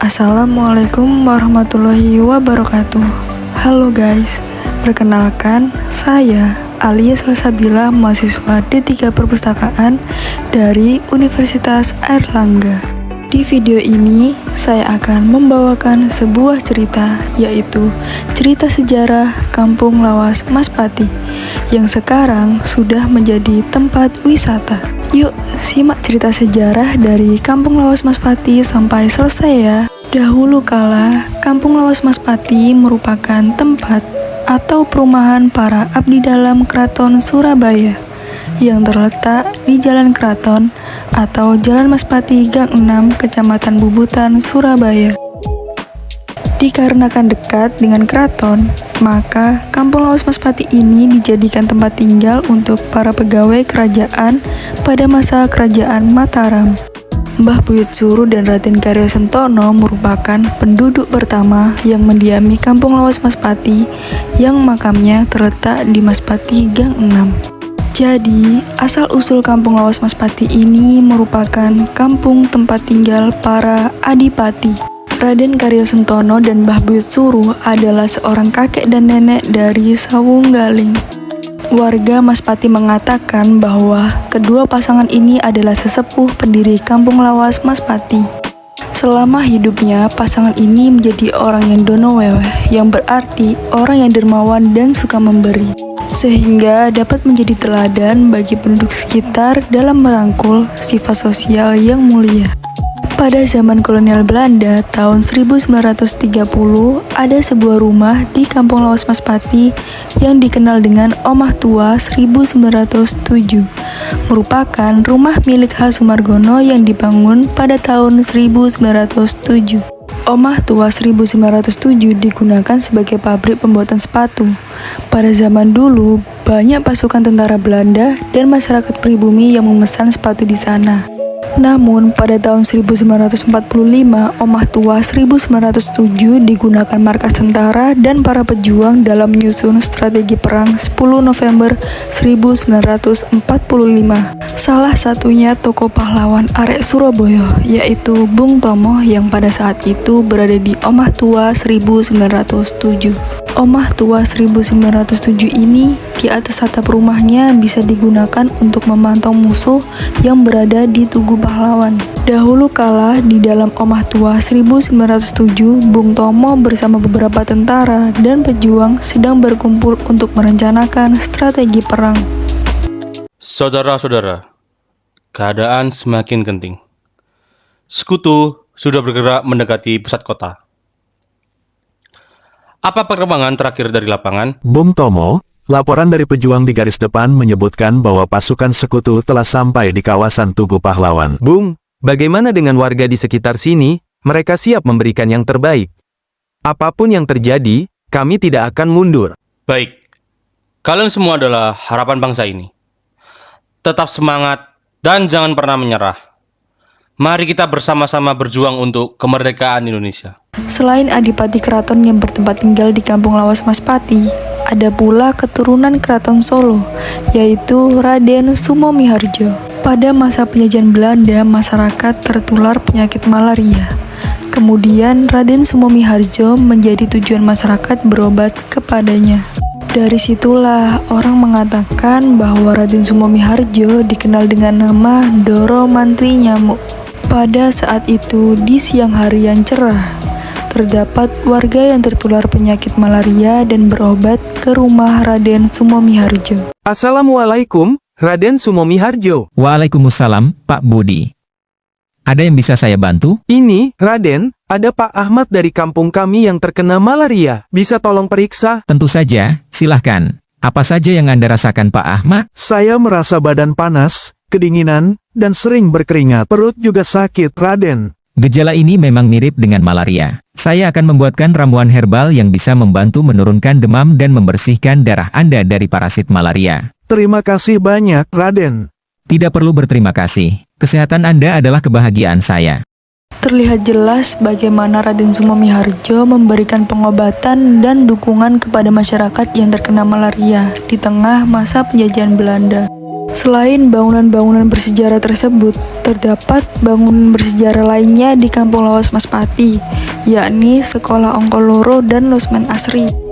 Assalamualaikum warahmatullahi wabarakatuh. Halo guys, perkenalkan saya Alia Salsabila, mahasiswa D3 Perpustakaan dari Universitas Airlangga. Di video ini, saya akan membawakan sebuah cerita, yaitu cerita sejarah Kampung Lawas Maspati, yang sekarang sudah menjadi tempat wisata. Yuk, simak cerita sejarah dari Kampung Lawas Maspati sampai selesai ya. Dahulu kala, Kampung Lawas Maspati merupakan tempat atau perumahan para abdi dalam Keraton Surabaya yang terletak di Jalan Keraton atau Jalan Maspati Gang 6, Kecamatan Bubutan, Surabaya. Dikarenakan dekat dengan keraton, maka Kampung Lawas Maspati ini dijadikan tempat tinggal untuk para pegawai kerajaan pada masa Kerajaan Mataram. Mbah Buyut Suru dan Raden Karyo Sentono merupakan penduduk pertama yang mendiami Kampung Lawas Maspati yang makamnya terletak di Maspati Gang 6. Jadi, asal-usul Kampung Lawas Maspati ini merupakan kampung tempat tinggal para adipati. Raden Karyo Sentono dan Mbah Buyut Suru adalah seorang kakek dan nenek dari Sawunggaling. Warga Maspati mengatakan bahwa kedua pasangan ini adalah sesepuh pendiri Kampung Lawas Maspati. Selama hidupnya, pasangan ini menjadi orang yang donoweweh, yang berarti orang yang dermawan dan suka memberi, sehingga dapat menjadi teladan bagi penduduk sekitar dalam merangkul sifat sosial yang mulia. Pada zaman kolonial Belanda tahun 1930, ada sebuah rumah di Kampung Lawas Maspati yang dikenal dengan Omah Tua 1907, merupakan rumah milik H. Sumargono yang dibangun pada tahun 1907. Omah Tua 1907 digunakan sebagai pabrik pembuatan sepatu. Pada zaman dulu, banyak pasukan tentara Belanda dan masyarakat pribumi yang memesan sepatu di sana. Namun, pada tahun 1945, Omah Tua 1907 digunakan markas tentara dan para pejuang dalam menyusun strategi perang 10 November 1945. Salah satunya tokoh pahlawan arek Surabaya, yaitu Bung Tomo yang pada saat itu berada di Omah Tua 1907. Omah Tua 1907 ini di atas atap rumahnya bisa digunakan untuk memantau musuh yang berada di Tugu Pahlawan. Dahulu kala di dalam Omah Tua 1907, Bung Tomo bersama beberapa tentara dan pejuang sedang berkumpul untuk merencanakan strategi perang. Saudara-saudara, keadaan semakin genting. Sekutu sudah bergerak mendekati pusat kota. Apa perkembangan terakhir dari lapangan? Bung Tomo, laporan dari pejuang di garis depan menyebutkan bahwa pasukan sekutu telah sampai di kawasan Tugu Pahlawan. Bung, bagaimana dengan warga di sekitar sini? Mereka siap memberikan yang terbaik. Apapun yang terjadi, kami tidak akan mundur. Baik, kalian semua adalah harapan bangsa ini. Tetap semangat dan jangan pernah menyerah. Mari kita bersama-sama berjuang untuk kemerdekaan Indonesia. Selain adipati keraton yang bertempat tinggal di Kampung Lawas Maspati, ada pula keturunan Keraton Solo, yaitu Raden Sumomiharjo. Pada masa penjajahan Belanda, masyarakat tertular penyakit malaria. Kemudian Raden Sumomiharjo menjadi tujuan masyarakat berobat kepadanya. Dari situlah orang mengatakan bahwa Raden Sumomiharjo dikenal dengan nama Doro Mantri Nyamuk. Pada saat itu, di siang hari yang cerah, terdapat warga yang tertular penyakit malaria dan berobat ke rumah Raden Sumomiharjo. Assalamualaikum, Raden Sumomiharjo. Waalaikumsalam, Pak Budi. Ada yang bisa saya bantu? Ini, Raden, ada Pak Ahmad dari kampung kami yang terkena malaria. Bisa tolong periksa? Tentu saja, silahkan. Apa saja yang Anda rasakan, Pak Ahmad? Saya merasa badan panas, kedinginan, dan sering berkeringat. Perut juga sakit, Raden. Gejala ini memang mirip dengan malaria. Saya akan membuatkan ramuan herbal yang bisa membantu menurunkan demam dan membersihkan darah Anda dari parasit malaria. Terima kasih banyak, Raden. Tidak perlu berterima kasih. Kesehatan Anda adalah kebahagiaan saya. Terlihat jelas bagaimana Raden Sumomiharjo memberikan pengobatan dan dukungan kepada masyarakat yang terkena malaria di tengah masa penjajahan Belanda. Selain bangunan-bangunan bersejarah tersebut, terdapat bangunan bersejarah lainnya di Kampung Lawas Mas Pati, yakni Sekolah Ongko Loro dan Losmen Asri.